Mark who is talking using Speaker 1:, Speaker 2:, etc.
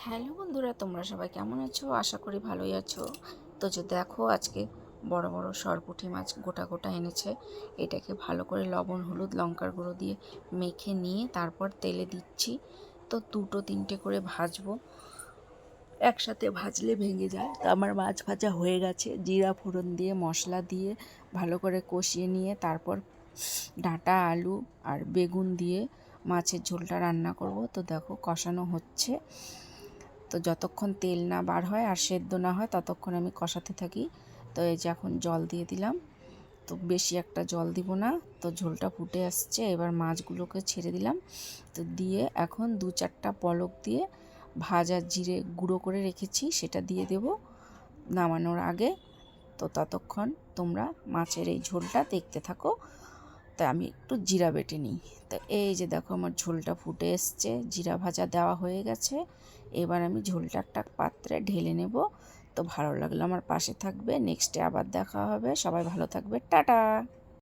Speaker 1: Hello বন্ধুরা, তোমরা সবাই কেমন আছো? আশা করি ভালোই আছো। তো যে দেখো, আজকে বড় বড় সরপুঁটি মাছ গোটা গোটা এনেছে। এটাকে ভালো করে লবণ, হলুদ, লঙ্কার গুঁড়ো দিয়ে মেখে নিয়ে তারপর তেলে দিচ্ছি। তো দুটো তিনটে করে ভাজবো, একসাথে ভাজলে ভেঙে যায়। তো আমার মাছ ভাজা হয়ে গেছে। জিরা ফোড়ন দিয়ে মশলা দিয়ে ভালো করে কষিয়ে নিয়ে তারপর ডাঁটা, আলু আর বেগুন দিয়ে মাছের ঝোলটা রান্না করব। তো দেখো, কষানো হচ্ছে। তো যতক্ষণ তেল না বার হয় আর সেদ্ধ না হয় ততক্ষণ আমি কষাতে থাকি। তো এই যে এখন জল দিয়ে দিলাম। তো বেশি একটা জল দিব না। তো ঝোলটা ফুটে আসছে, এবার মাছগুলোকে ছেড়ে দিলাম। তো দিয়ে এখন 2-4টা পলক দিয়ে ভাজা জিরে গুঁড়ো করে রেখেছি সেটা দিয়ে দেব নামানোর আগে। তো ততক্ষণ তোমরা মাছের এই ঝোলটা দেখতে থাকো। তা আমি একটু জিরা বেটে নিই। তো এই যে দেখো, আমার ঝোলটা ফুটে এসছে, জিরা ভাজা দেওয়া হয়ে গেছে। এবার আমি ঝোলটা একটা পাত্রে ঢেলে নেব। তো ভালো লাগলো আমার পাশে থাকবে, নেক্সটে আবার দেখা হবে। সবাই ভালো থাকবে, টাটা।